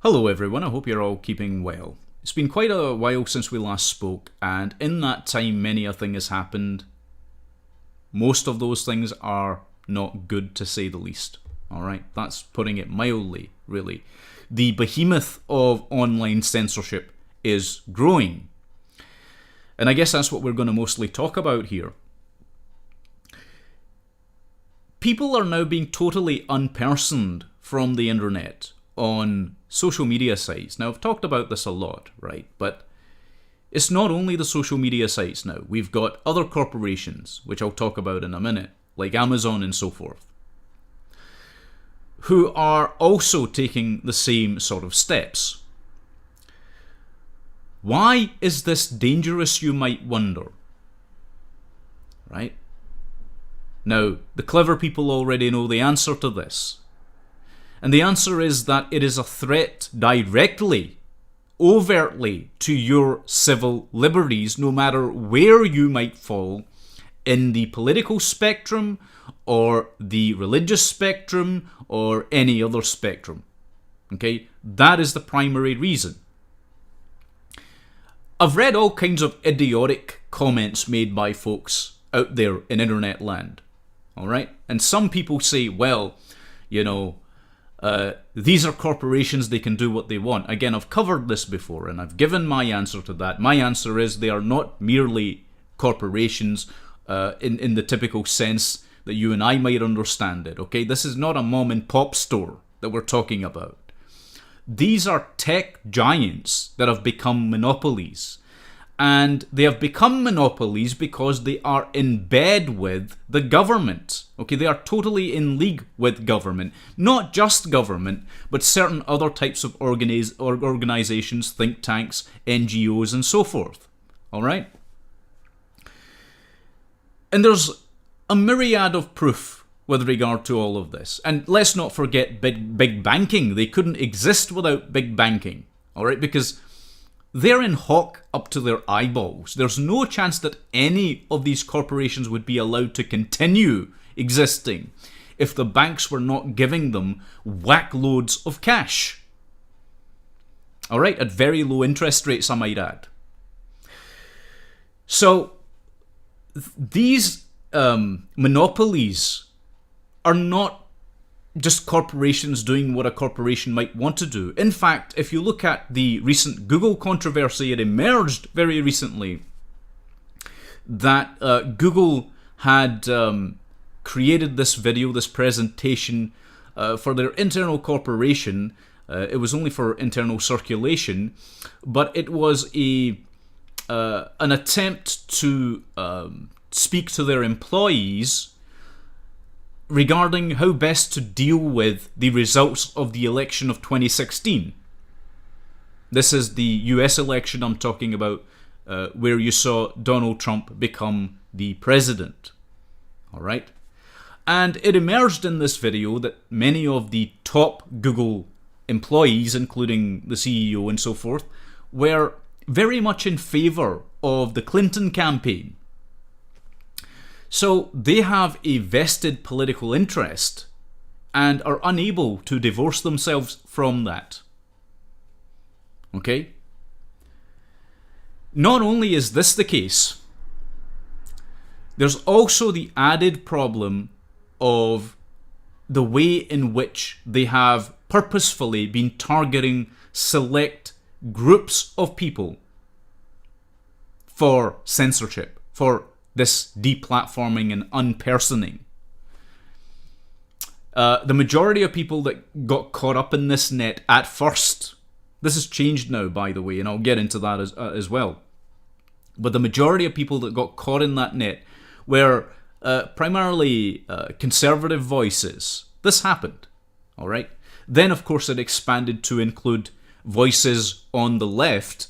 Hello everyone, I hope you're all keeping well. It's been quite a while since we last spoke, and in that time many a thing has happened. Most of those things are not good, to say the least. Alright, that's putting it mildly, really. The behemoth of online censorship is growing. And I guess that's what we're going to mostly talk about here. People are now being totally unpersoned from the internet on social media sites. Now, I've talked about this a lot, right? But it's not only the social media sites now. We've got other corporations, which I'll talk about in a minute, like Amazon and so forth, who are also taking the same sort of steps. Why is this dangerous, you might wonder? Right? Now, the clever people already know the answer to this. And the answer is that it is a threat directly, overtly, to your civil liberties, no matter where you might fall in the political spectrum or the religious spectrum or any other spectrum. Okay? That is the primary reason. I've read all kinds of idiotic comments made by folks out there in internet land. Alright? And some people say, well, these are corporations, they can do what they want. Again, I've covered this before and I've given my answer to that. My answer is they are not merely corporations in the typical sense that you and I might understand it. Okay, this is not a mom and pop store that we're talking about. These are tech giants that have become monopolies. And they have become monopolies because they are in bed with the government. Okay, they are totally in league with government. Not just government, but certain other types of organizations, think tanks, NGOs, and so forth. Alright? And there's a myriad of proof with regard to all of this. And let's not forget big banking. They couldn't exist without big banking. Alright, because they're in hock up to their eyeballs. There's no chance that any of these corporations would be allowed to continue existing if the banks were not giving them whack loads of cash. Alright, at very low interest rates, I might add. So, these monopolies are not just corporations doing what a corporation might want to do. In fact, if you look at the recent Google controversy, it emerged very recently that Google had created this video, this presentation for their internal corporation. It was only for internal circulation, but it was an attempt to speak to their employees regarding how best to deal with the results of the election of 2016. This is the US election I'm talking about, where you saw Donald Trump become the president. Alright? And it emerged in this video that many of the top Google employees, including the CEO and so forth, were very much in favor of the Clinton campaign. So they have a vested political interest and are unable to divorce themselves from that. Okay? Not only is this the case, there's also the added problem of the way in which they have purposefully been targeting select groups of people for censorship, for this deplatforming and unpersoning. The majority of people that got caught up in this net at first, this has changed now, by the way, and I'll get into that as well. But the majority of people that got caught in that net were primarily conservative voices. This happened, all right? Then, of course, it expanded to include voices on the left,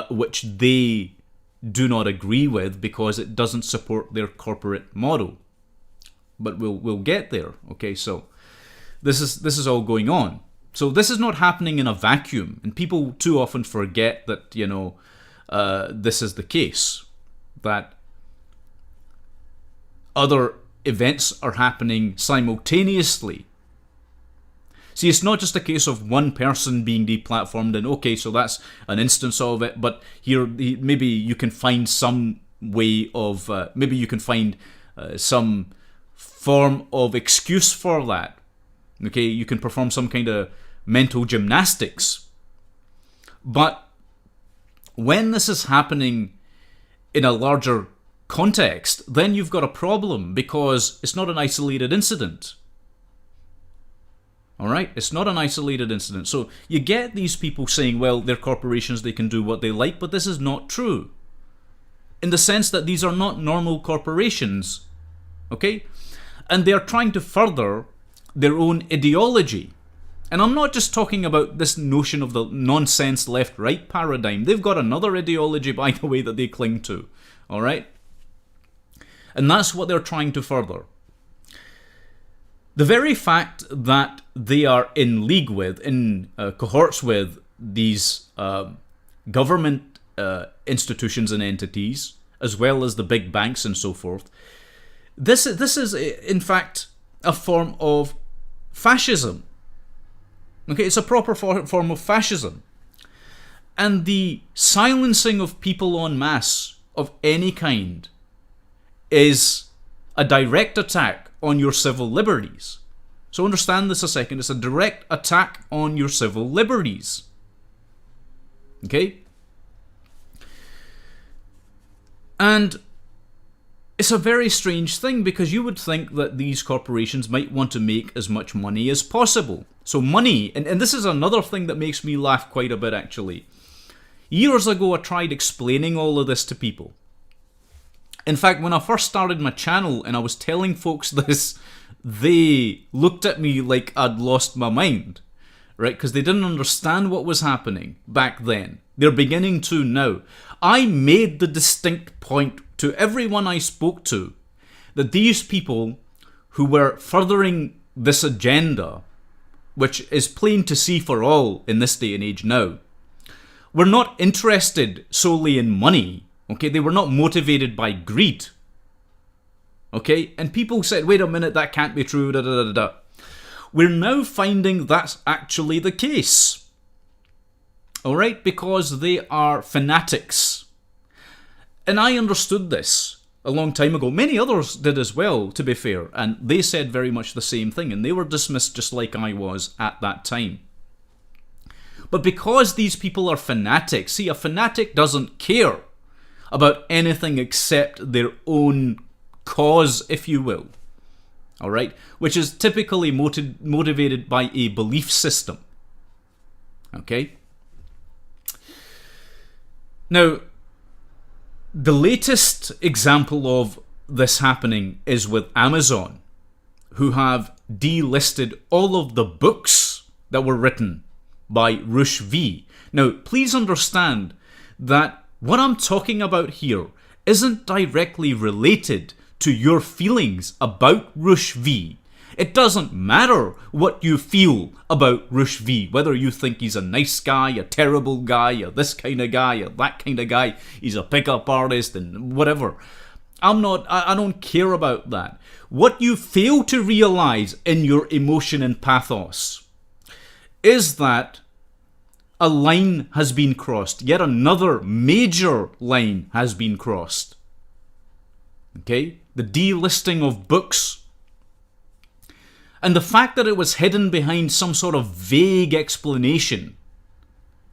which they do not agree with because it doesn't support their corporate model. But we'll get there. Okay, so this is all going on. So this is not happening in a vacuum, and people too often forget that this is the case, that other events are happening simultaneously. See, it's not just a case of one person being deplatformed and okay, so that's an instance of it, but here maybe you can find some way of, maybe you can find some form of excuse for that. Okay, you can perform some kind of mental gymnastics. But when this is happening in a larger context, then you've got a problem because it's not an isolated incident. Alright? It's not an isolated incident. So you get these people saying, well, they're corporations, they can do what they like, but this is not true. In the sense that these are not normal corporations. Okay? And they're trying to further their own ideology. And I'm not just talking about this notion of the nonsense left-right paradigm. They've got another ideology, by the way, that they cling to. Alright? And that's what they're trying to further. The very fact that they are in league with, in cohorts with these government institutions and entities, as well as the big banks and so forth, this is in fact a form of fascism. Okay, it's a proper form of fascism. And the silencing of people en masse of any kind is a direct attack on your civil liberties. So understand this a second. It's a direct attack on your civil liberties. Okay? And it's a very strange thing because you would think that these corporations might want to make as much money as possible. So money, and this is another thing that makes me laugh quite a bit actually. Years ago I tried explaining all of this to people. In fact, when I first started my channel and I was telling folks this, they looked at me like I'd lost my mind. Right? Because they didn't understand what was happening back then. They're beginning to now. I made the distinct point to everyone I spoke to that these people who were furthering this agenda, which is plain to see for all in this day and age now, were not interested solely in money. Okay, they were not motivated by greed. Okay, and people said, wait a minute, that can't be true, da da da da. We're now finding that's actually the case. Alright, because they are fanatics. And I understood this a long time ago. Many others did as well, to be fair, and they said very much the same thing, and they were dismissed just like I was at that time. But because these people are fanatics, see, a fanatic doesn't care about anything except their own cause, if you will. Alright? Which is typically motivated by a belief system. Okay? Now, the latest example of this happening is with Amazon, who have delisted all of the books that were written by Roosh V. Now, please understand that what I'm talking about here isn't directly related to your feelings about Roosh V. It doesn't matter what you feel about Roosh V, whether you think he's a nice guy, a terrible guy, or this kind of guy, or that kind of guy, he's a pickup artist and whatever. I don't care about that. What you fail to realize in your emotion and pathos is that a line has been crossed. Yet another major line has been crossed. Okay? The delisting of books. And the fact that it was hidden behind some sort of vague explanation.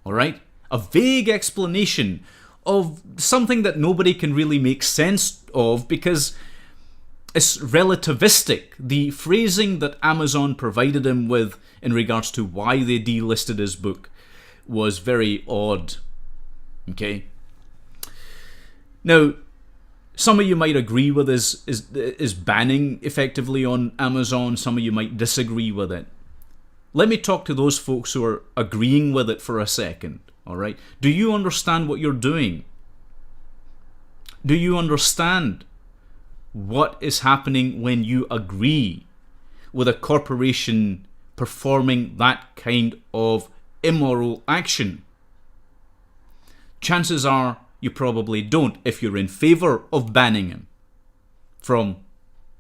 Alright? A vague explanation of something that nobody can really make sense of because it's relativistic. The phrasing that Amazon provided him with in regards to why they delisted his book was very odd. Okay? Now, some of you might agree with his banning effectively on Amazon. Some of you might disagree with it. Let me talk to those folks who are agreeing with it for a second. Alright? Do you understand what you're doing? Do you understand what is happening when you agree with a corporation performing that kind of immoral action? Chances are you probably don't if you're in favor of banning him from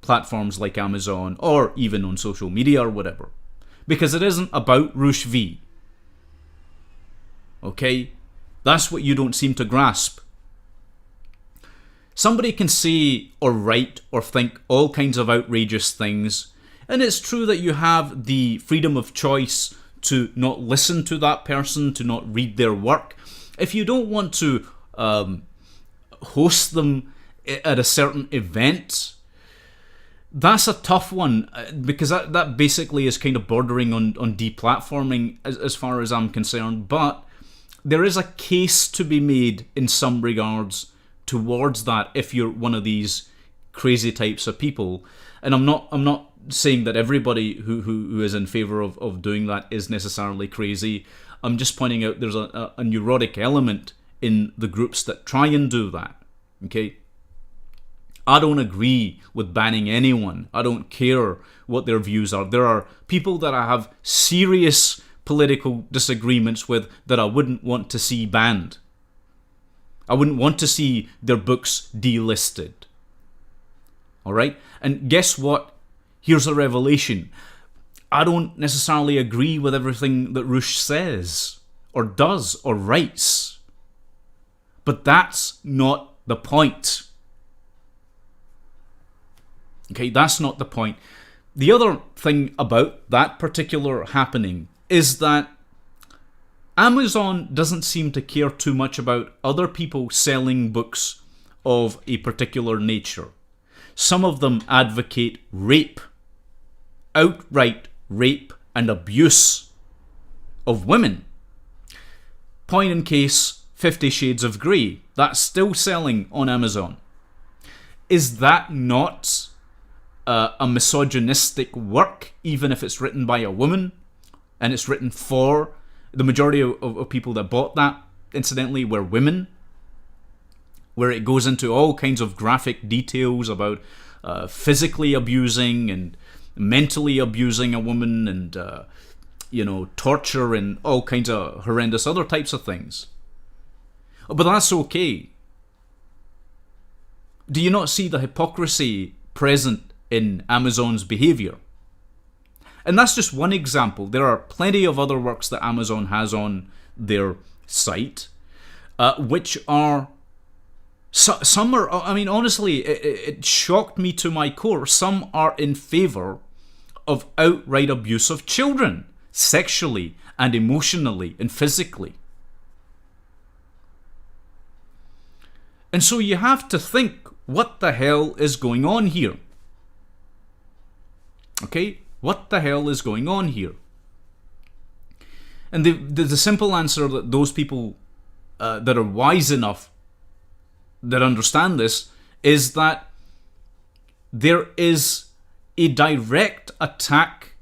platforms like Amazon or even on social media or whatever. because it isn't about Roosh V. Okay? That's what you don't seem to grasp. Somebody can say or write or think all kinds of outrageous things, and it's true that you have the freedom of choice to not listen to that person, to not read their work. If you don't want to host them at a certain event, that's a tough one, because that basically is kind of bordering on deplatforming as far as I'm concerned. But there is a case to be made in some regards towards that if you're one of these crazy types of people. And I'm not saying that everybody who is in favor of doing that is necessarily crazy. I'm just pointing out there's a neurotic element in the groups that try and do that. Okay? I don't agree with banning anyone. I don't care what their views are. There are people that I have serious political disagreements with that I wouldn't want to see banned. I wouldn't want to see their books delisted. Alright? And guess what? Here's a revelation. I don't necessarily agree with everything that Roosh says, or does, or writes. But that's not the point. Okay, that's not the point. The other thing about that particular happening is that Amazon doesn't seem to care too much about other people selling books of a particular nature. Some of them advocate rape, outright rape and abuse of women. Point in case, 50 Shades of Grey. That's still selling on Amazon. Is that not a misogynistic work, even if it's written by a woman and it's written for the majority of people that bought that, incidentally, were women, where it goes into all kinds of graphic details about physically abusing and mentally abusing a woman, and torture and all kinds of horrendous other types of things. But that's okay. Do you not see the hypocrisy present in Amazon's behavior? And that's just one example. There are plenty of other works that Amazon has on their site, which are, some are, I mean, honestly, it shocked me to my core. Some are in favor of outright abuse of children, sexually and emotionally and physically. And so you have to think, what the hell is going on here? Okay? What the hell is going on here? And the simple answer that those people that are wise enough that understand this is that there is a direct attack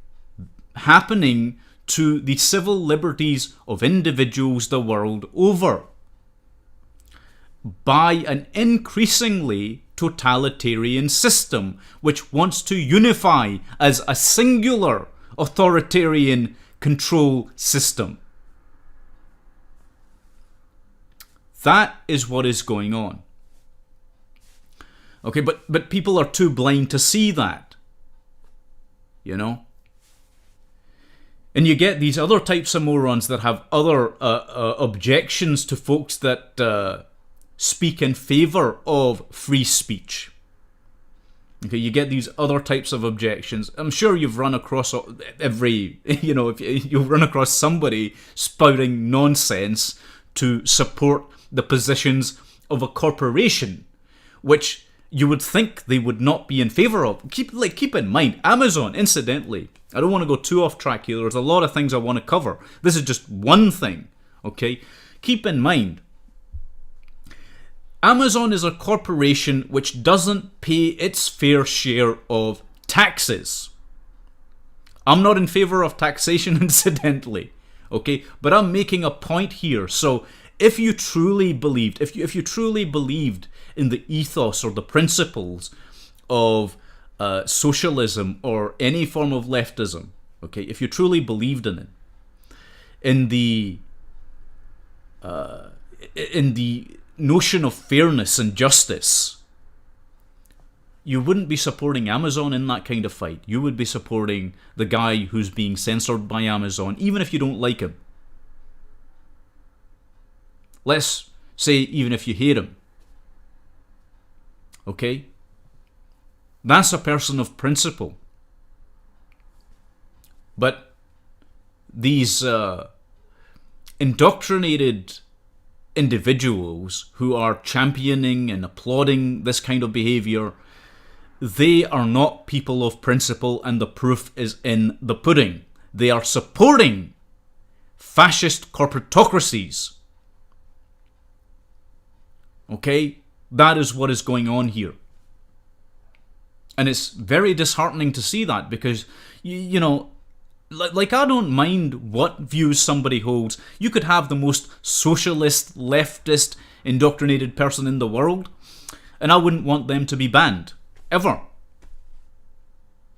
happening to the civil liberties of individuals the world over by an increasingly totalitarian system which wants to unify as a singular authoritarian control system. That is what is going on. Okay, but people are too blind to see that. You know? And you get these other types of morons that have other objections to folks that speak in favor of free speech. Okay, you get these other types of objections. I'm sure you've run across if you've run across somebody spouting nonsense to support the positions of a corporation, which you would think they would not be in favor of. Keep in mind, Amazon, incidentally, I don't want to go too off track here. There's a lot of things I want to cover. This is just one thing, okay? Keep in mind, Amazon is a corporation which doesn't pay its fair share of taxes. I'm not in favor of taxation, incidentally, okay? But I'm making a point here. So if you truly believed, if you truly believed in the ethos or the principles of socialism or any form of leftism, okay, if you truly believed in it, in the notion of fairness and justice, you wouldn't be supporting Amazon in that kind of fight. You would be supporting the guy who's being censored by Amazon, even if you don't like him. Let's say even if you hate him. Okay? That's a person of principle. But these indoctrinated individuals who are championing and applauding this kind of behavior, they are not people of principle, and the proof is in the pudding. They are supporting fascist corporatocracies. Okay? That is what is going on here. And it's very disheartening to see that, because, you know, like, I don't mind what views somebody holds. You could have the most socialist, leftist, indoctrinated person in the world, and I wouldn't want them to be banned. Ever.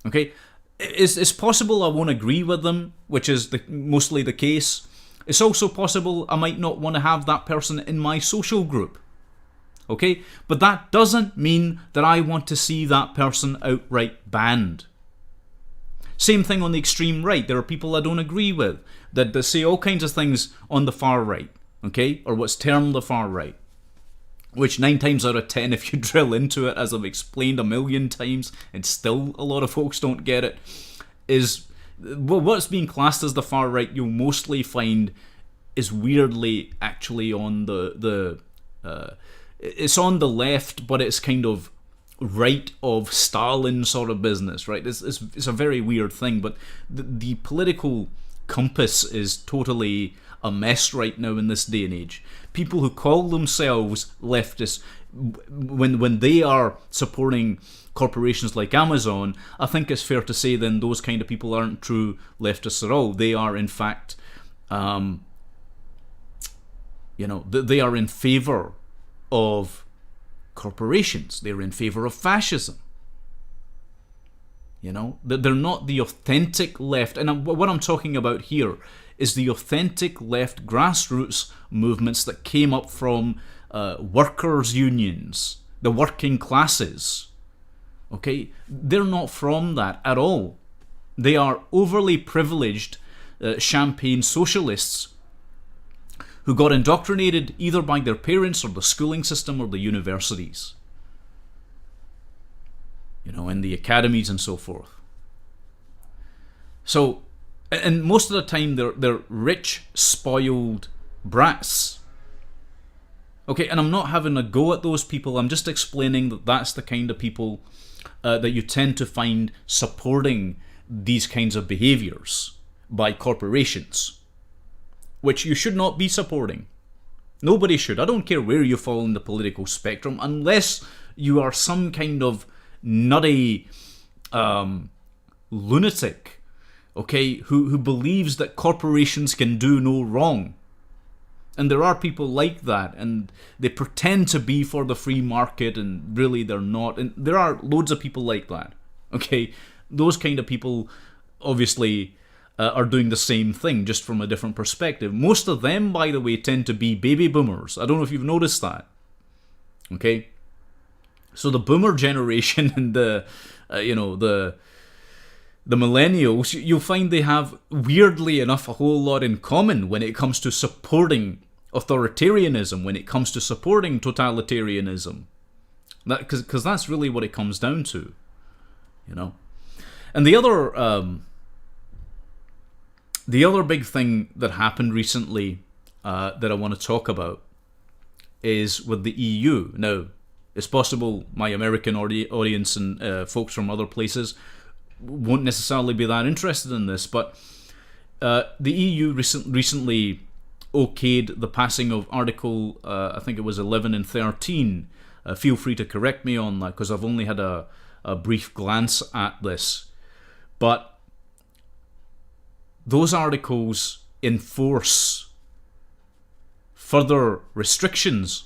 Okay? It's possible I won't agree with them, which is mostly the case. It's also possible I might not want to have that person in my social group. Okay? But that doesn't mean that I want to see that person outright banned. Same thing on the extreme right. There are people I don't agree with that say all kinds of things on the far right, okay? Or what's termed the far right. Which 9 times out of 10, if you drill into it, as I've explained a million times, and still a lot of folks don't get it, is what's being classed as the far right you'll mostly find is weirdly actually on it's on the left, but it's kind of right of Stalin sort of business, right? It's a very weird thing, but the political compass is totally a mess right now in this day and age. People who call themselves leftists, when they are supporting corporations like Amazon, I think it's fair to say then those kind of people aren't true leftists at all. They are in fact, they are in favor of corporations. They're in favor of fascism. You know, they're not the authentic left. And what I'm talking about here is the authentic left grassroots movements that came up from workers' unions, the working classes. Okay? They're not from that at all. They are overly privileged champagne socialists who got indoctrinated either by their parents or the schooling system or the universities. You know, in the academies and so forth. So, and most of the time they're rich, spoiled brats. Okay, and I'm not having a go at those people. I'm just explaining that that's the kind of people that you tend to find supporting these kinds of behaviors by corporations, which you should not be supporting. Nobody should. I don't care where you fall in the political spectrum, unless you are some kind of nutty lunatic, okay, who believes that corporations can do no wrong. And there are people like that, and they pretend to be for the free market, and really they're not. And there are loads of people like that, okay? Those kind of people obviously are doing the same thing, just from a different perspective. Most of them, by the way, tend to be baby boomers. I don't know if you've noticed that, okay? So the boomer generation and the millennials, you'll find they have, weirdly enough, a whole lot in common when it comes to supporting authoritarianism, when it comes to supporting totalitarianism. Because that's really what it comes down to, you know. And the other big thing that happened recently that I want to talk about is with the EU. Now, it's possible my American audience and folks from other places won't necessarily be that interested in this, but the EU recently okayed the passing of Article, I think it was 11 and 13. Feel free to correct me on that, because I've only had a brief glance at this. But those articles enforce further restrictions.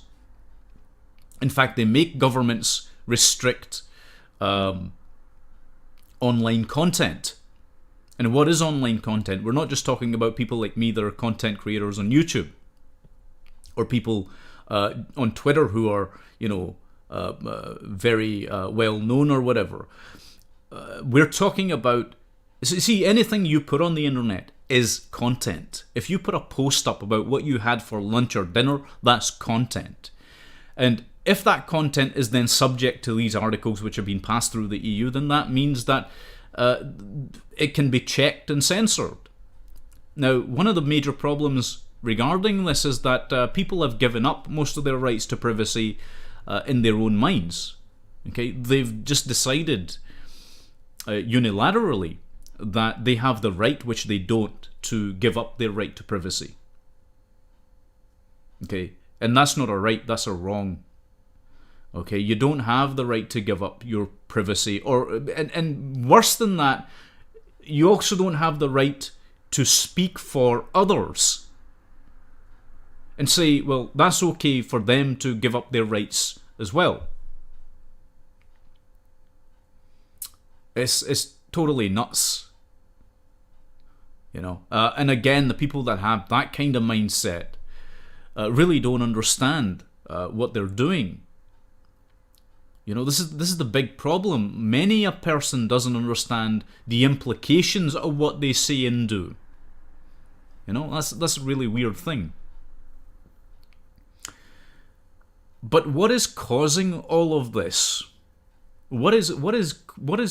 In fact, they make governments restrict online content. And what is online content? We're not just talking about people like me that are content creators on YouTube, or people on Twitter who are, very well known or whatever. We're talking about, see, anything you put on the internet is content. If you put a post up about what you had for lunch or dinner, that's content. And if that content is then subject to these articles which have been passed through the EU, then that means that it can be checked and censored. Now, one of the major problems regarding this is that people have given up most of their rights to privacy in their own minds. Okay, they've just decided unilaterally that they have the right, which they don't, to give up their right to privacy. Okay, and that's not a right, that's a wrong. Okay, you don't have the right to give up your privacy, and worse than that, you also don't have the right to speak for others and say, well, that's okay for them to give up their rights as well. It's totally nuts, you know. And again, the people that have that kind of mindset really don't understand what they're doing. You know, this is the big problem. Many a person doesn't understand the implications of what they say and do. You know, that's a really weird thing. But what is causing all of this? What is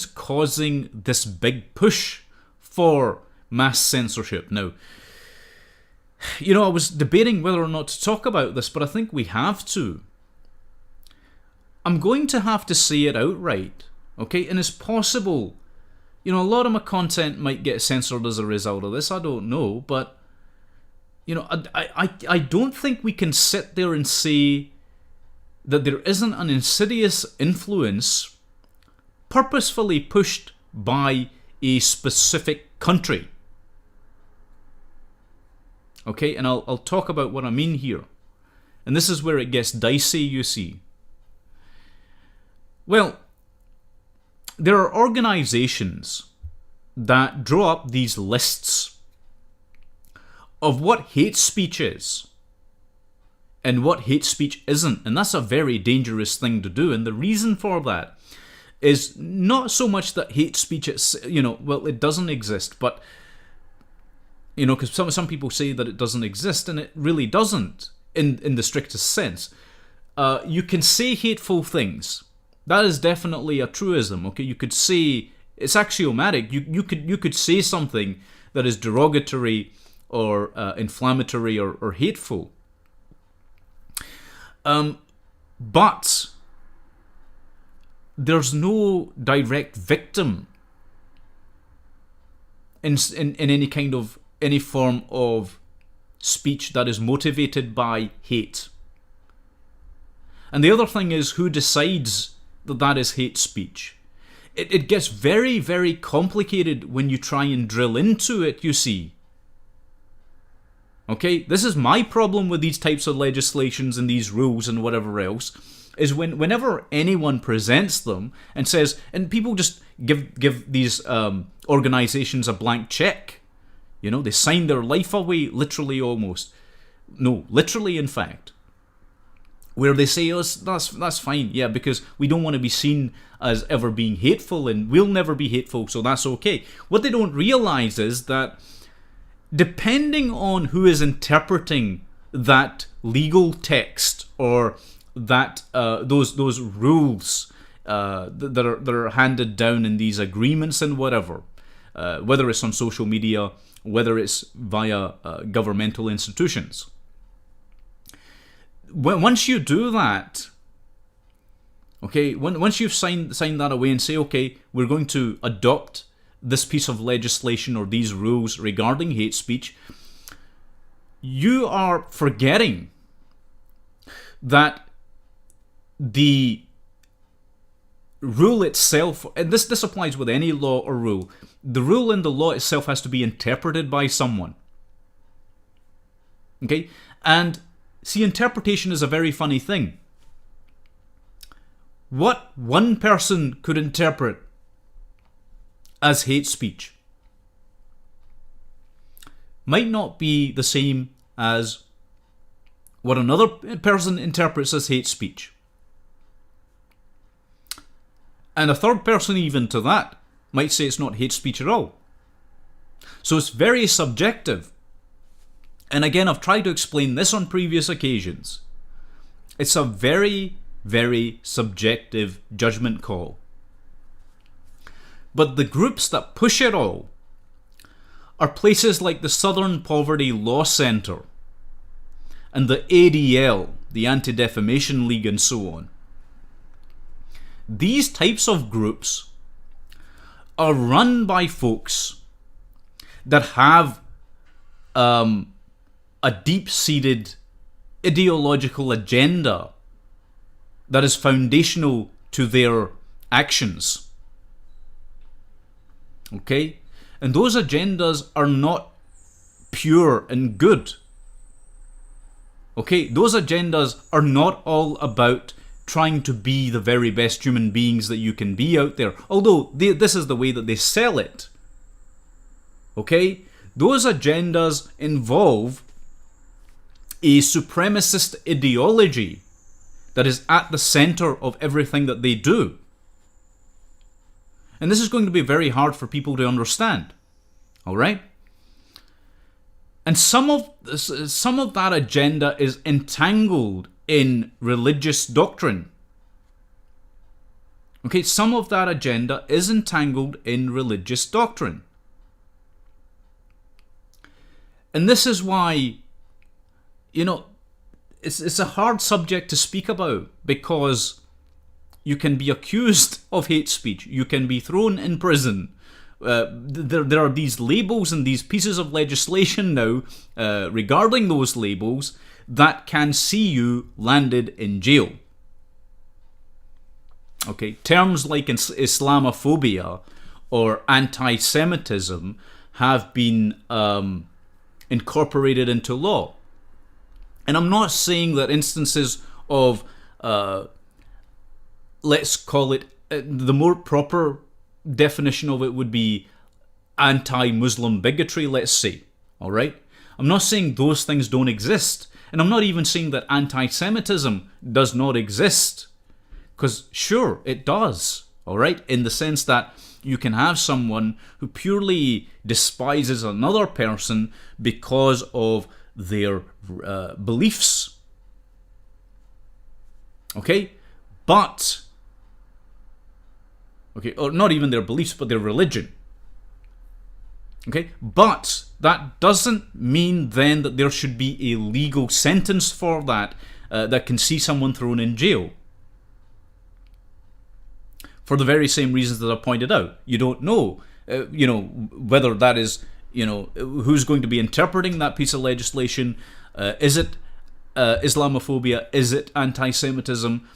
causing this big push for mass censorship? Now, you know, I was debating whether or not to talk about this, but I think we have to. I'm going to have to say it outright, okay? And it's possible, you know, a lot of my content might get censored as a result of this. I don't know, but, you know, I don't think we can sit there and say that there isn't an insidious influence purposefully pushed by a specific country. Okay, and I'll talk about what I mean here. And this is where it gets dicey, you see. Well, there are organizations that draw up these lists of what hate speech is and what hate speech isn't. And that's a very dangerous thing to do. And the reason for that is not so much that hate speech, you know, well, it doesn't exist, but, you know, because some people say that it doesn't exist, and it really doesn't in the strictest sense. You can say hateful things. That is definitely a truism, okay? You could say, it's axiomatic, you could say something that is derogatory or inflammatory or hateful. But there's no direct victim in any form of speech that is motivated by hate. And the other thing is, who decides that is hate speech? It gets very, very complicated when you try and drill into it, you see. Okay, this is my problem with these types of legislations and these rules and whatever else, is whenever anyone presents them and says, and people just give these organizations a blank check. You know, they sign their life away, literally almost. No, literally in fact. Where they say, oh, that's fine, yeah, because we don't want to be seen as ever being hateful, and we'll never be hateful, so that's okay. What they don't realize is that depending on who is interpreting that legal text or that those rules that are handed down in these agreements and whatever, whether it's on social media, whether it's via governmental institutions. Once you do that, okay, once you've signed that away and say, okay, we're going to adopt this piece of legislation or these rules regarding hate speech, you are forgetting that the rule itself, and this applies with any law or rule, the rule in the law itself has to be interpreted by someone. Okay? And see, interpretation is a very funny thing. What one person could interpret as hate speech might not be the same as what another person interprets as hate speech. And a third person even to that might say it's not hate speech at all. So it's very subjective. And again, I've tried to explain this on previous occasions. It's a very, very subjective judgment call. But the groups that push it all are places like the Southern Poverty Law Centre and the ADL, the Anti-Defamation League, and so on. These types of groups are run by folks that have a deep-seated ideological agenda that is foundational to their actions. Okay? And those agendas are not pure and good. Okay? Those agendas are not all about trying to be the very best human beings that you can be out there. Although this is the way that they sell it. Okay? Those agendas involve a supremacist ideology that is at the center of everything that they do. And this is going to be very hard for people to understand. Alright? And some of that agenda is entangled in religious doctrine. Okay, some of that agenda is entangled in religious doctrine. And this is why, it's a hard subject to speak about, because you can be accused of hate speech. You can be thrown in prison. There are these labels and these pieces of legislation now regarding those labels that can see you landed in jail. Okay, terms like Islamophobia or anti-Semitism have been incorporated into law. And I'm not saying that instances of, let's call it, the more proper definition of it would be anti-Muslim bigotry, let's say. Alright? I'm not saying those things don't exist. And I'm not even saying that anti-Semitism does not exist. Because sure, it does. Alright? In the sense that you can have someone who purely despises another person because of their beliefs. Okay? But, okay, or not even their beliefs, but their religion. Okay? But that doesn't mean then that there should be a legal sentence for that that can see someone thrown in jail. For the very same reasons that I pointed out. You don't know, whether that is, who's going to be interpreting that piece of legislation. Is it Islamophobia? Is it anti-Semitism?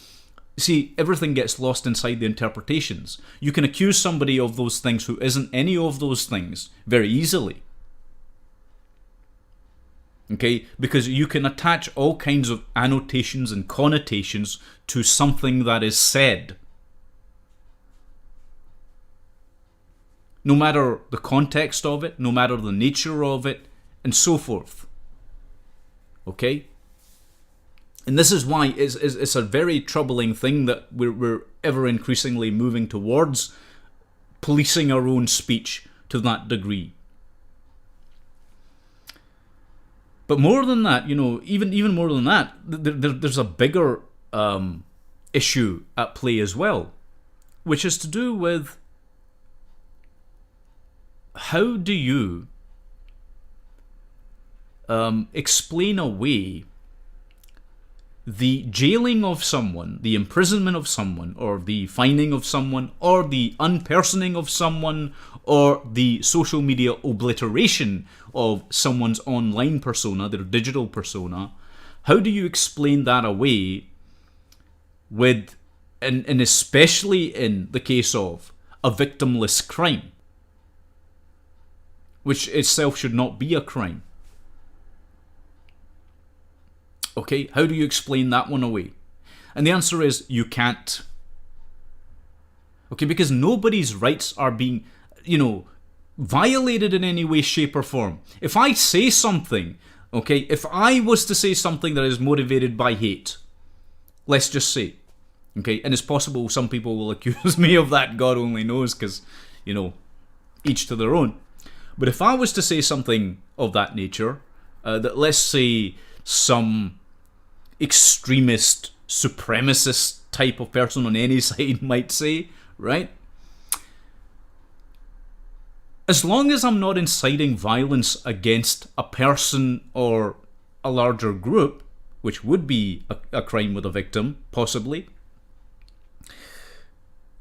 See, everything gets lost inside the interpretations. You can accuse somebody of those things who isn't any of those things very easily. Okay? Because you can attach all kinds of annotations and connotations to something that is said. No matter the context of it, no matter the nature of it, and so forth. Okay? And this is why it's a very troubling thing that we're ever increasingly moving towards policing our own speech to that degree. But more than that, even more than that, there's a bigger issue at play as well, which is to do with how do you explain away the jailing of someone, the imprisonment of someone, or the fining of someone, or the unpersoning of someone, or the social media obliteration of someone's online persona, their digital persona? How do you explain that away with, and especially in the case of a victimless crime, which itself should not be a crime? Okay, how do you explain that one away? And the answer is you can't. Okay, because nobody's rights are being, violated in any way, shape, or form. If I say something, okay, if I was to say something that is motivated by hate, let's just say, Okay, and it's possible some people will accuse me of that, God only knows, because, each to their own. But if I was to say something of that nature, that let's say some extremist, supremacist type of person on any side might say, right? As long as I'm not inciting violence against a person or a larger group, which would be a crime with a victim, possibly,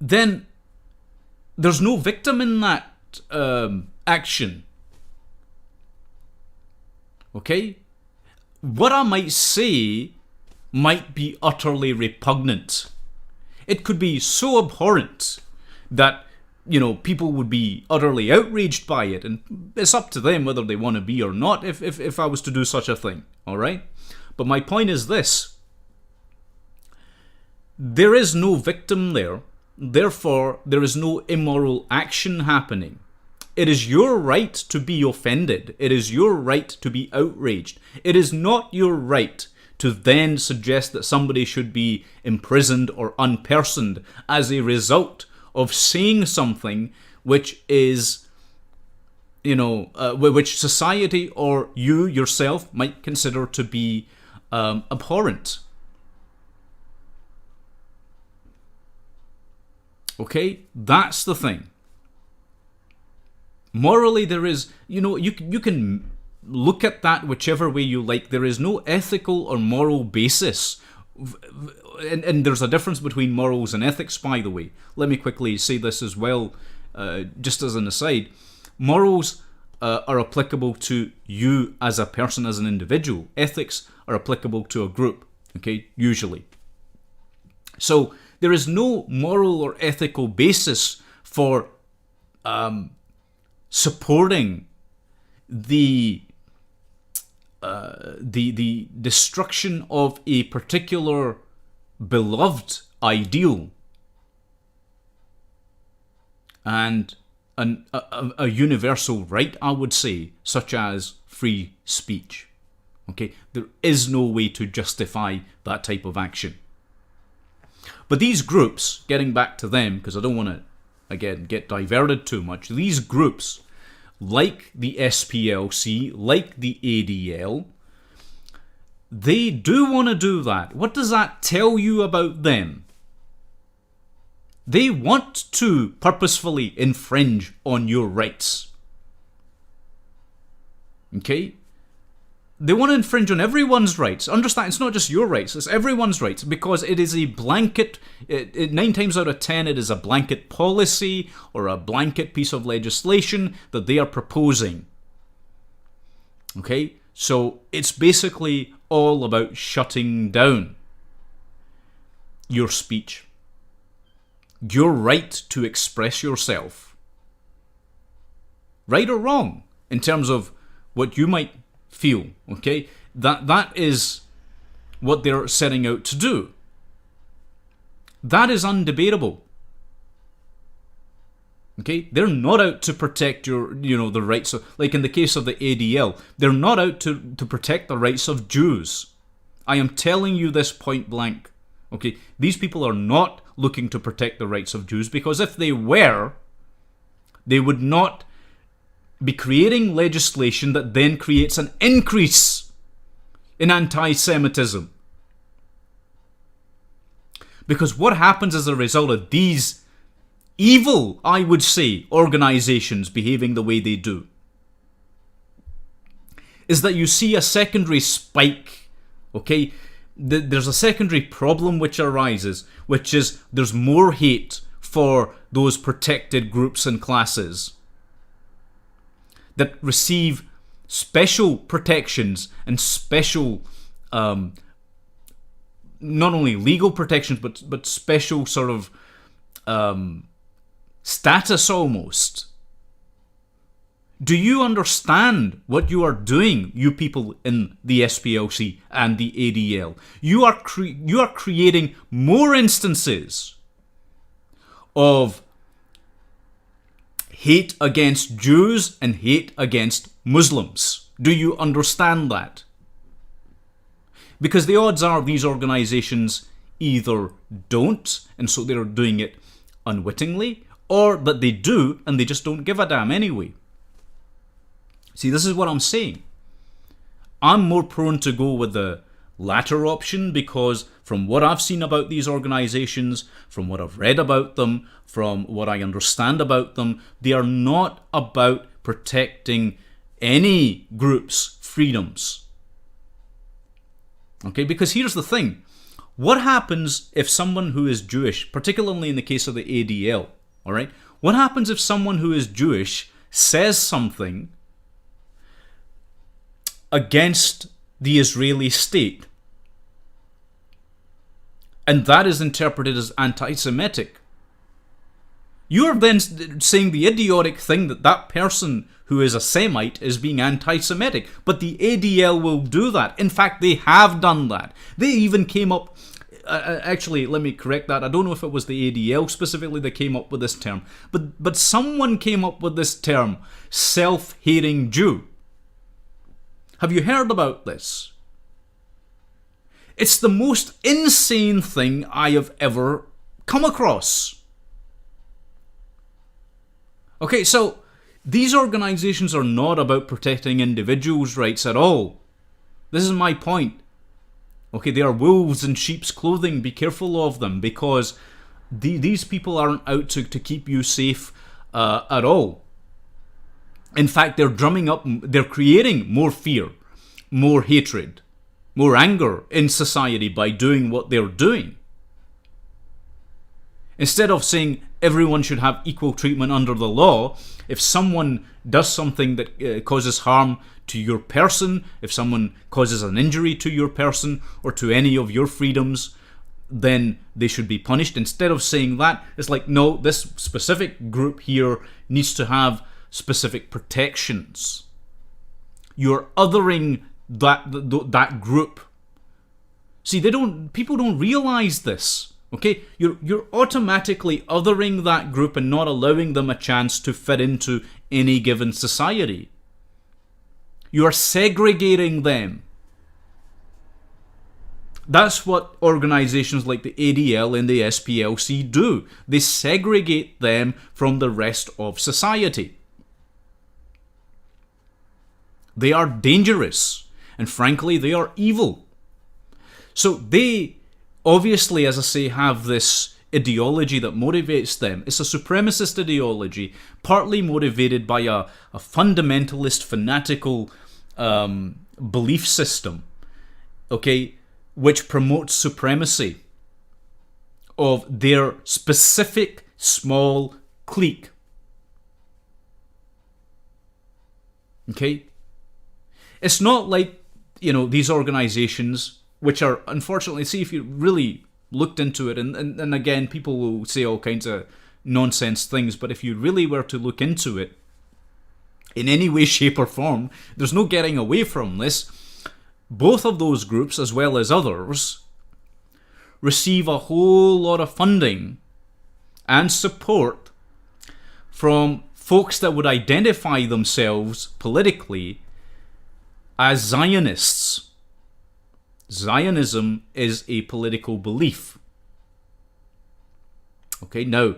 then there's no victim in that action. Okay? What I might say might be utterly repugnant. It could be so abhorrent that, people would be utterly outraged by it, and it's up to them whether they want to be or not if I was to do such a thing, alright? But my point is this. There is no victim there, therefore there is no immoral action happening. It is your right to be offended. It is your right to be outraged. It is not your right to then suggest that somebody should be imprisoned or unpersoned as a result of saying something which is, which society or you yourself might consider to be abhorrent. Okay, that's the thing. Morally, there is, you can look at that whichever way you like. There is no ethical or moral basis. And there's a difference between morals and ethics, by the way. Let me quickly say this as well, just as an aside. Morals are applicable to you as a person, as an individual. Ethics are applicable to a group, okay, usually. So there is no moral or ethical basis for supporting the destruction of a particular beloved ideal and a universal right, I would say, such as free speech. Okay, there is no way to justify that type of action. But these groups, getting back to them, because I don't want to, again, get diverted too much, these groups, like the SPLC, like the ADL, they do want to do that. What does that tell you about them? They want to purposefully infringe on your rights. Okay? They want to infringe on everyone's rights. Understand, it's not just your rights, it's everyone's rights, because it is a blanket, 9 times out of 10, it is a blanket policy or a blanket piece of legislation that they are proposing. Okay? So it's basically all about shutting down your speech, your right to express yourself. Right or wrong, in terms of what you might feel, okay? That is what they're setting out to do. That is undebatable. Okay? They're not out to protect your, the rights of, like in the case of the ADL, they're not out to protect the rights of Jews. I am telling you this point blank. Okay? These people are not looking to protect the rights of Jews, because if they were, they would not be creating legislation that then creates an increase in anti-Semitism. Because what happens as a result of these evil, I would say, organizations behaving the way they do, is that you see a secondary spike, okay? There's a secondary problem which arises, which is there's more hate for those protected groups and classes that receive special protections and special, not only legal protections, but special sort of status almost. Do you understand what you are doing, you people in the SPLC and the ADL? You are creating more instances of hate against Jews and hate against Muslims. Do you understand that? Because the odds are these organizations, either don't, and so they're doing it unwittingly, or that they do and they just don't give a damn anyway. See, this is what I'm saying. I'm more prone to go with the latter option because from what I've seen about these organizations, from what I've read about them, from what I understand about them, they are not about protecting any group's freedoms. Okay, because here's the thing. What happens if someone who is Jewish, particularly in the case of the ADL, all right? What happens if someone who is Jewish says something against the Israeli state, and that is interpreted as anti-Semitic? You are then saying the idiotic thing that that person who is a Semite is being anti-Semitic. But the ADL will do that. In fact, they have done that. They even came up... actually, let me correct that. I don't know if it was the ADL specifically that came up with this term. But someone came up with this term, self-hating Jew. Have you heard about this? It's the most insane thing I have ever come across. Okay, so these organizations are not about protecting individuals' rights at all. This is my point. Okay, they are wolves in sheep's clothing. Be careful of them, because these people aren't out to keep you safe at all. In fact, they're creating more fear, more hatred, more anger in society by doing what they're doing. Instead of saying everyone should have equal treatment under the law, if someone does something that causes harm to your person, if someone causes an injury to your person or to any of your freedoms, then they should be punished. Instead of saying that, it's like, no, this specific group here needs to have specific protections. You're othering that group. See, people don't realize this. Okay, you're automatically othering that group and not allowing them a chance to fit into any given society. You are segregating them. That's what organizations like the ADL and the SPLC do. They segregate them from the rest of society. They are dangerous, and frankly, they are evil. So they obviously, as I say, have this ideology that motivates them. It's a supremacist ideology, partly motivated by a fundamentalist, fanatical belief system, okay, which promotes supremacy of their specific small clique. Okay? It's not like, these organizations, which are, unfortunately, see, if you really looked into it, and again, people will say all kinds of nonsense things, but if you really were to look into it, in any way, shape, or form, there's no getting away from this. Both of those groups, as well as others, receive a whole lot of funding and support from folks that would identify themselves politically as Zionists. Zionism is a political belief. Okay, now,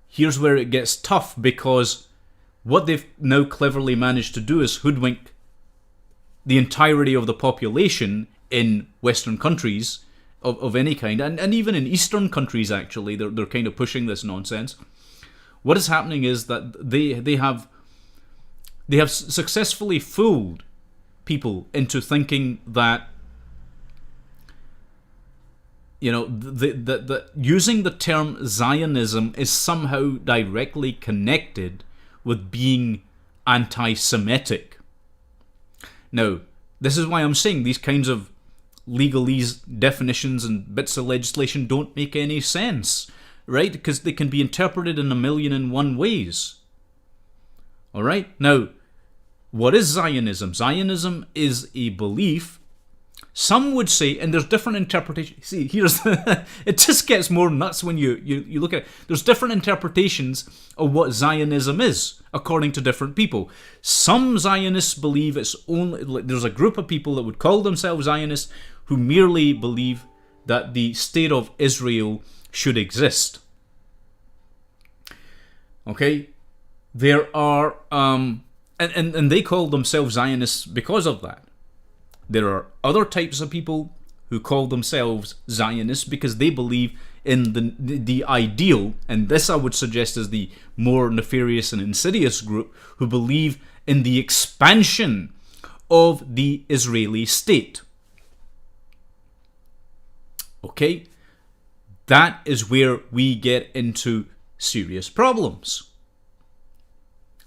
here's where it gets tough, because what they've now cleverly managed to do is hoodwink the entirety of the population in Western countries of any kind, and even in Eastern countries, actually, they're kind of pushing this nonsense. What is happening is that they have successfully fooled people into thinking that that using the term Zionism is somehow directly connected with being anti-Semitic. Now, this is why I'm saying these kinds of legalese definitions and bits of legislation don't make any sense, right? Because they can be interpreted in 1,000,001 ways. All right? Now, what is Zionism? Zionism is a belief. Some would say, and there's different interpretations. See, it just gets more nuts when you look at it. There's different interpretations of what Zionism is, according to different people. Some Zionists believe it's only, there's a group of people that would call themselves Zionists who merely believe that the state of Israel should exist. Okay? There are, and they call themselves Zionists because of that. There are other types of people who call themselves Zionists because they believe in the ideal, and this I would suggest is the more nefarious and insidious group, who believe in the expansion of the Israeli state. Okay? That is where we get into serious problems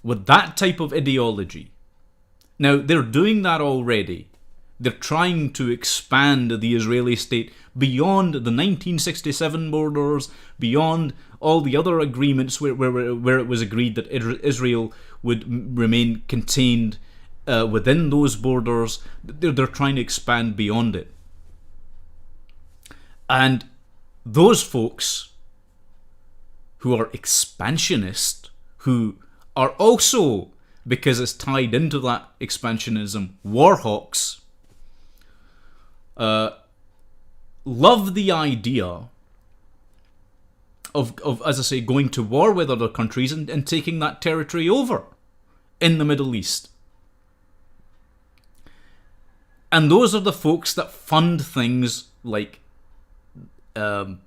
with that type of ideology. Now, they're doing that already. They're trying to expand the Israeli state beyond the 1967 borders, beyond all the other agreements where it was agreed that Israel would remain contained within those borders. They're trying to expand beyond it. And those folks who are expansionist, who are also, because it's tied into that expansionism, war hawks, love the idea of, as I say, going to war with other countries and taking that territory over in the Middle East. And those are the folks that fund things like AIPAC.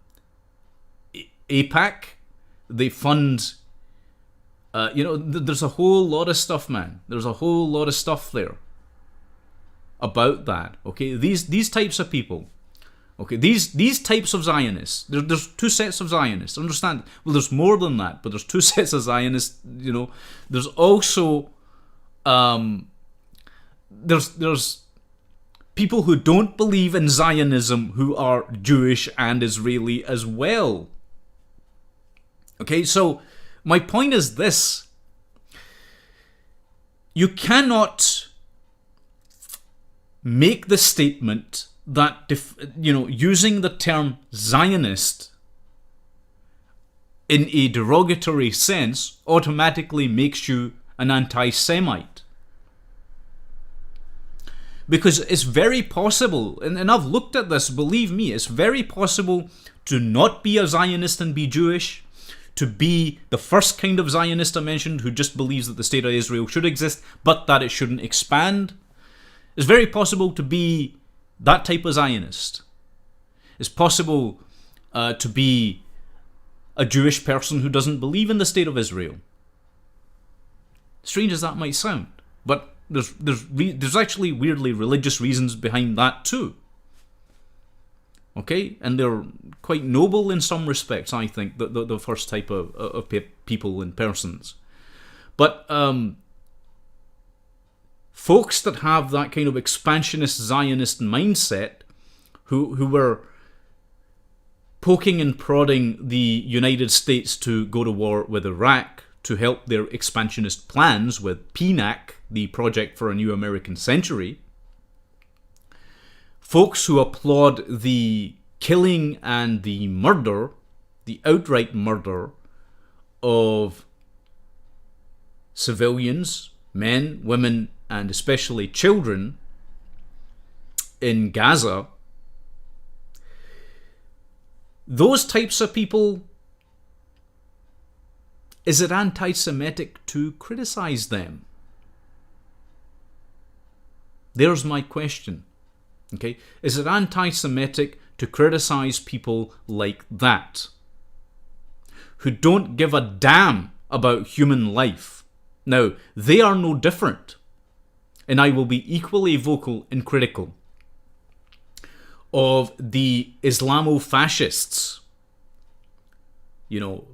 They fund, there's a whole lot of stuff, man. There's a whole lot of stuff there about that. Okay, these types of people. Okay, these types of Zionists. There's two sets of Zionists. Understand? Well, there's more than that, but there's two sets of Zionists. There's also there's people who don't believe in Zionism who are Jewish and Israeli as well. Okay, so my point is this. You cannot make the statement that, using the term Zionist in a derogatory sense automatically makes you an anti-Semite. Because it's very possible, and I've looked at this, believe me, it's very possible to not be a Zionist and be Jewish, to be the first kind of Zionist I mentioned who just believes that the state of Israel should exist, but that it shouldn't expand. It's very possible to be that type of Zionist. It's possible to be a Jewish person who doesn't believe in the state of Israel. Strange as that might sound, but there's actually weirdly religious reasons behind that too. Okay, and they're quite noble in some respects, I think, the first type of people and persons. But folks that have that kind of expansionist Zionist mindset, who were poking and prodding the United States to go to war with Iraq to help their expansionist plans with PNAC, the Project for a New American Century, folks who applaud the killing and the murder, the outright murder of civilians, men, women, and especially children in Gaza, those types of people, is it anti-Semitic to criticize them? There's my question. Okay, is it anti-Semitic to criticize people like that, who don't give a damn about human life? Now, they are no different, and I will be equally vocal and critical of the Islamo-fascists,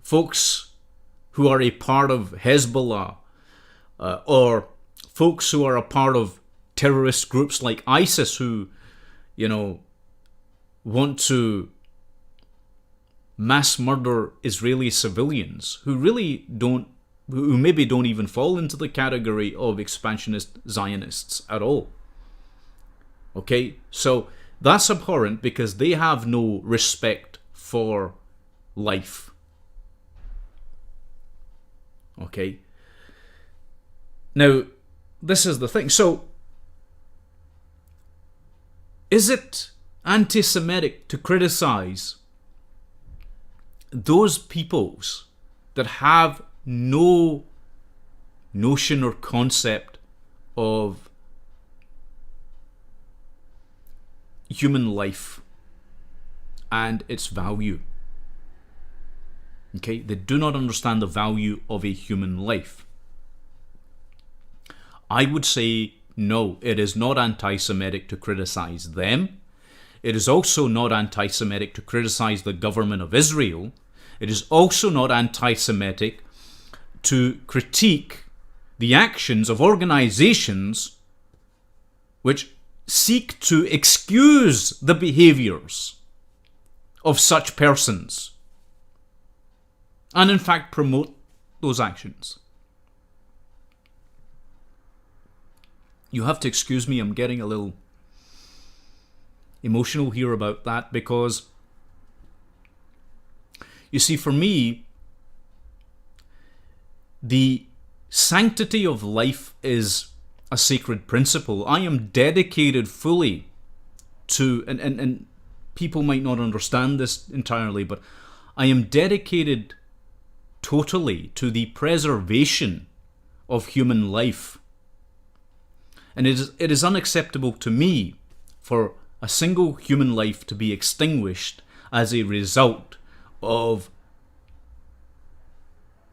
folks who are a part of Hezbollah, or folks who are a part of terrorist groups like ISIS, who want to mass murder Israeli civilians, who maybe don't even fall into the category of expansionist Zionists at all. Okay, so that's abhorrent because they have no respect for life. Okay, now this is the thing. So is it anti-Semitic to criticize those peoples that have no notion or concept of human life and its value. Okay, they do not understand the value of a human life. I would say no, it is not anti-Semitic to criticize them. It is also not anti-Semitic to criticize the government of Israel. It is also not anti-Semitic to critique the actions of organizations which seek to excuse the behaviors of such persons and in fact promote those actions. You have to excuse me, I'm getting a little emotional here about that, because you see, for me, the sanctity of life is a sacred principle. I am dedicated fully to, and people might not understand this entirely, but I am dedicated totally to the preservation of human life. And it is unacceptable to me for a single human life to be extinguished as a result of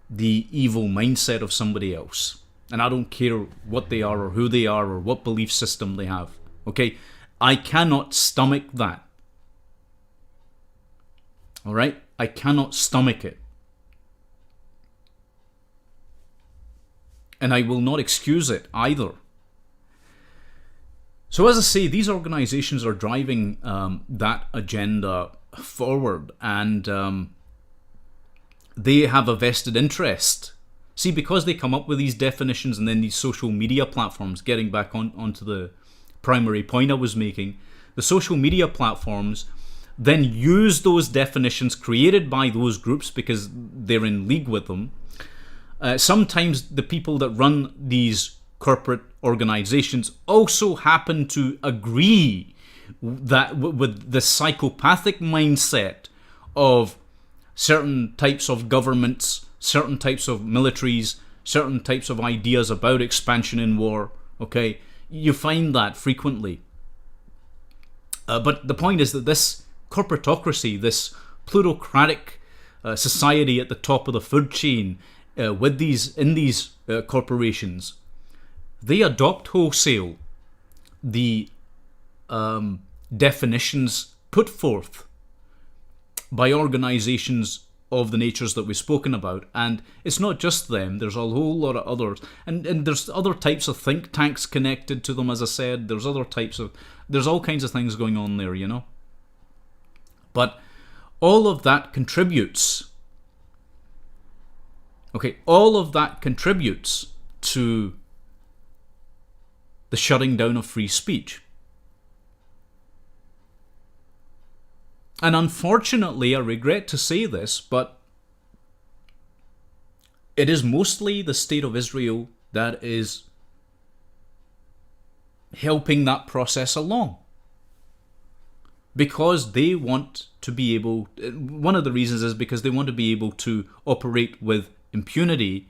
the evil mindset of somebody else. And I don't care what they are or who they are or what belief system they have. Okay? I cannot stomach that. Alright? I cannot stomach it. And I will not excuse it either. So as I say, these organizations are driving that agenda forward, and they have a vested interest. See, because they come up with these definitions and then these social media platforms, getting back onto the primary point I was making, the social media platforms then use those definitions created by those groups because they're in league with them. Sometimes the people that run these corporate organizations also happen to agree that with the psychopathic mindset of certain types of governments, certain types of militaries, certain types of ideas about expansion in war. Okay, you find that frequently. But the point is that this corporatocracy, this plutocratic society at the top of the food chain, with these corporations, they adopt wholesale the definitions put forth by organizations of the natures that we've spoken about. And it's not just them, there's a whole lot of others. And there's other types of think tanks connected to them, as I said. There's all kinds of things going on there, you know. But all of that contributes. Okay, all of that contributes to the shutting down of free speech. And unfortunately, I regret to say this, but it is mostly the state of Israel that is helping that process along. Because they want to be able, one of the reasons is because they want to be able to operate with impunity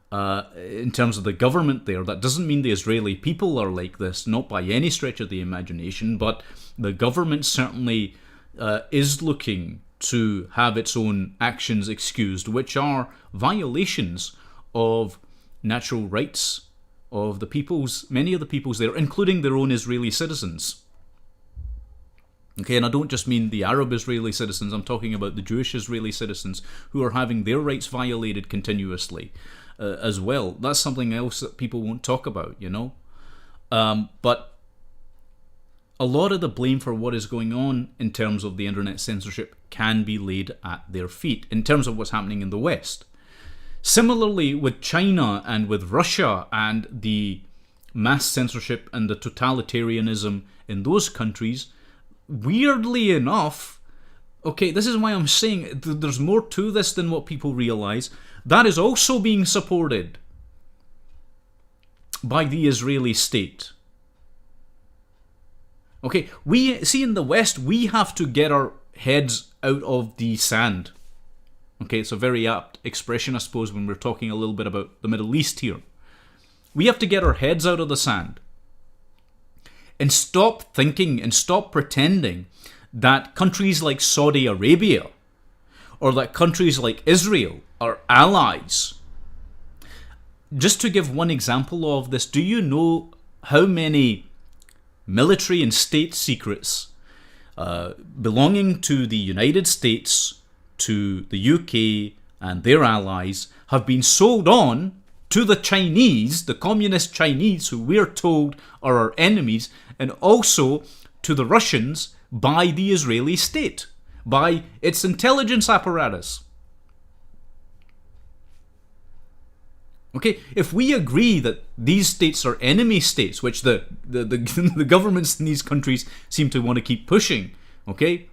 in terms of the government there. That doesn't mean the Israeli people are like this, not by any stretch of the imagination, but the government certainly is looking to have its own actions excused, which are violations of natural rights of the peoples, many of the peoples there, including their own Israeli citizens. Okay, and I don't just mean the Arab Israeli citizens, I'm talking about the Jewish Israeli citizens who are having their rights violated continuously as well. That's something else that people won't talk about, you know. But a lot of the blame for what is going on in terms of the internet censorship can be laid at their feet in terms of what's happening in the West. Similarly with China and with Russia and the mass censorship and the totalitarianism in those countries, weirdly enough, okay, this is why I'm saying there's more to this than what people realize, that is also being supported by the Israeli state. Okay, we see in the West, we have to get our heads out of the sand. Okay, it's a very apt expression, I suppose, when we're talking a little bit about the Middle East here. We have to get our heads out of the sand and stop thinking and stop pretending that countries like Saudi Arabia or that countries like Israel are allies. Just to give one example of this, do you know how many military and state secrets belonging to the United States, to the UK and their allies have been sold on to the Chinese, the communist Chinese, who we're told are our enemies, and also to the Russians by the Israeli state, by its intelligence apparatus? Okay, if we agree that these states are enemy states, which the governments in these countries seem to want to keep pushing, okay,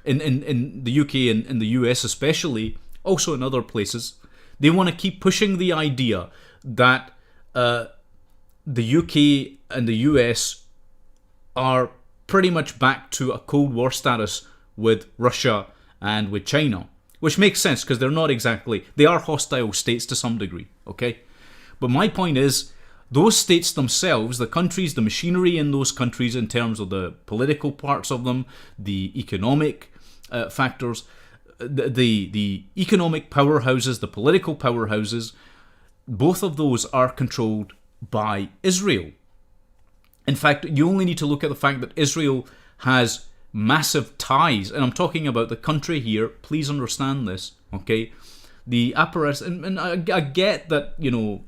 in the UK and in the US especially, also in other places, they want to keep pushing the idea that the UK and the US are pretty much back to a Cold War status with Russia and with China. Which makes sense because they're not exactly, they are hostile states to some degree, okay? But my point is, those states themselves, the countries, the machinery in those countries in terms of the political parts of them, the economic factors, the economic powerhouses, the political powerhouses, both of those are controlled by Israel. In fact, you only need to look at the fact that Israel has massive ties, and I'm talking about the country here, please understand this, okay? The apparatus, and I get that, you know,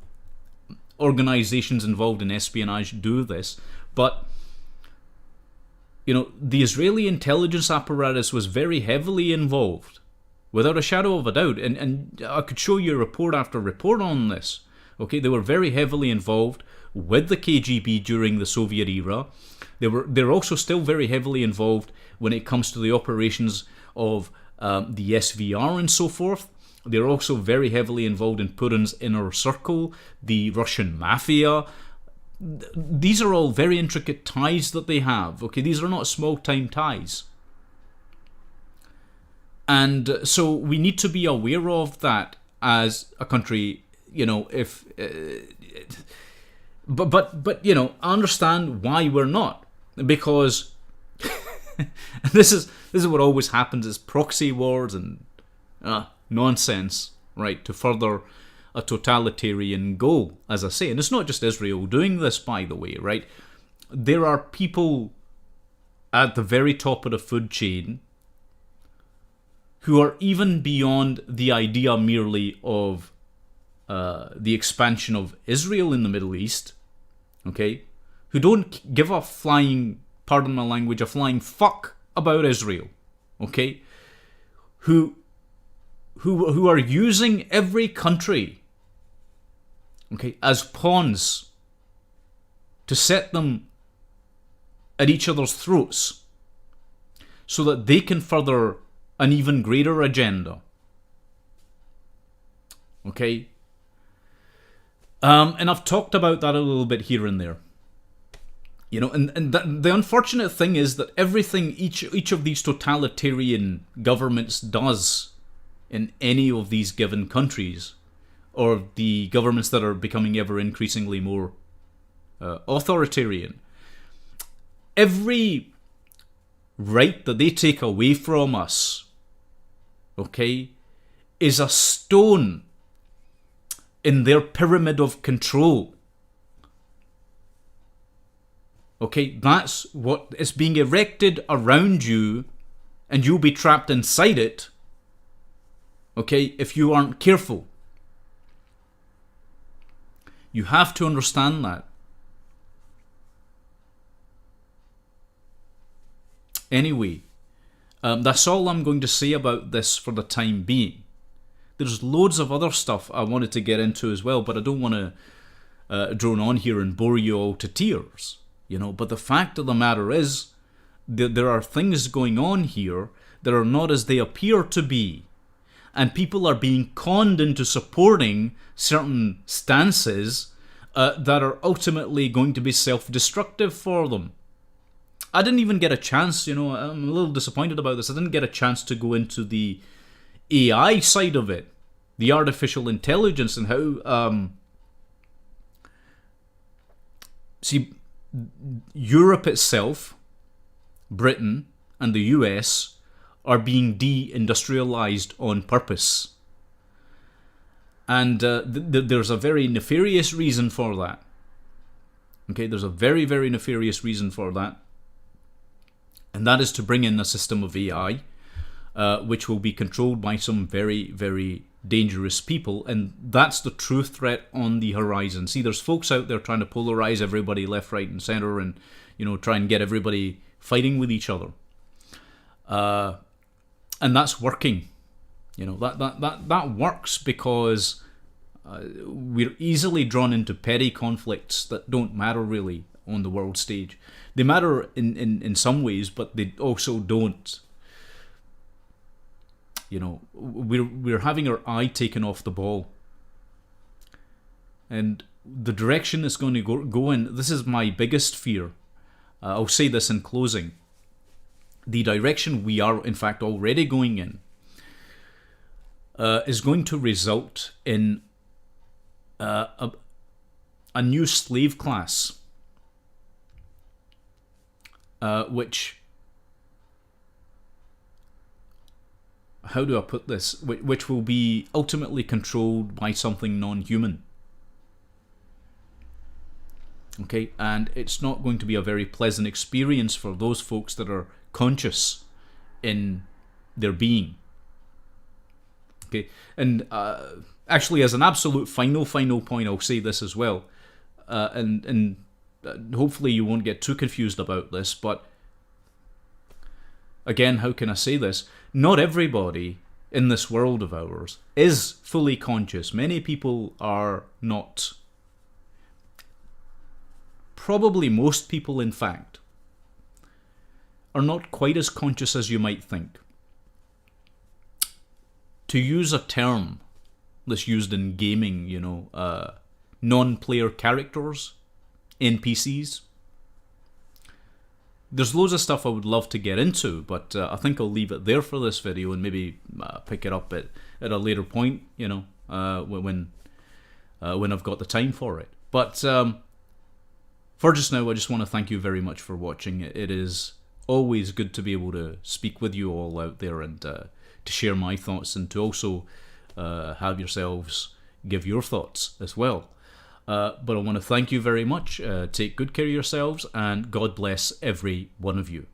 organizations involved in espionage do this, but, you know, the Israeli intelligence apparatus was very heavily involved, without a shadow of a doubt, and I could show you report after report on this, okay? They were very heavily involved with the KGB during the Soviet era. They're also still very heavily involved when it comes to the operations of the SVR and so forth. They're also very heavily involved in Putin's inner circle, the Russian mafia. These are all very intricate ties that they have. Okay, these are not small-time ties. And so we need to be aware of that as a country, you know, if... But you know, I understand why we're not. Because this is what always happens, is proxy wars and nonsense, right, to further a totalitarian goal, as I say. And it's not just Israel doing this, by the way, right? There are people at the very top of the food chain who are even beyond the idea merely of the expansion of Israel in the Middle East, okay? Who don't give a flying, pardon my language, a flying fuck about Israel, okay? Who are using every country, okay, as pawns to set them at each other's throats so that they can further an even greater agenda, okay? And I've talked about that a little bit here and there. You know, and the unfortunate thing is that everything each of these totalitarian governments does in any of these given countries, or the governments that are becoming ever increasingly more authoritarian, every right that they take away from us, okay, is a stone in their pyramid of control. Okay, that's what is being erected around you, and you'll be trapped inside it, okay, if you aren't careful. You have to understand that. Anyway, that's all I'm going to say about this for the time being. There's loads of other stuff I wanted to get into as well, but I don't want to drone on here and bore you all to tears. You know, but the fact of the matter is that there are things going on here that are not as they appear to be. And people are being conned into supporting certain stances that are ultimately going to be self-destructive for them. I didn't even get a chance, I'm a little disappointed about this. I didn't get a chance to go into the AI side of it, the artificial intelligence, and how, see, Europe itself, Britain, and the US are being de-industrialized on purpose. And there's a very nefarious reason for that. Okay, there's a very, very nefarious reason for that. And that is to bring in a system of AI, which will be controlled by some very, very dangerous people. And that's the true threat on the horizon. See, there's folks out there trying to polarize everybody left, right, and center, and, try and get everybody fighting with each other. And that's working. That works because we're easily drawn into petty conflicts that don't matter really on the world stage. They matter in some ways, but they also don't. We're having our eye taken off the ball. And the direction it's going to go in, this is my biggest fear. I'll say this in closing. The direction we are, in fact, already going in is going to result in a new slave class, which, how do I put this, which will be ultimately controlled by something non-human. Okay, and it's not going to be a very pleasant experience for those folks that are conscious in their being. Okay, and actually, as an absolute final point, I'll say this as well, and hopefully you won't get too confused about this, but again, how can I say this? Not everybody in this world of ours is fully conscious. Many people are not. Probably most people, in fact, are not quite as conscious as you might think. To use a term that's used in gaming, non-player characters, NPCs. There's loads of stuff I would love to get into, but I think I'll leave it there for this video and maybe pick it up at a later point, when I've got the time for it. But for just now, I just want to thank you very much for watching. It is always good to be able to speak with you all out there and to share my thoughts, and to also have yourselves give your thoughts as well. But I want to thank you very much. Take good care of yourselves, and God bless every one of you.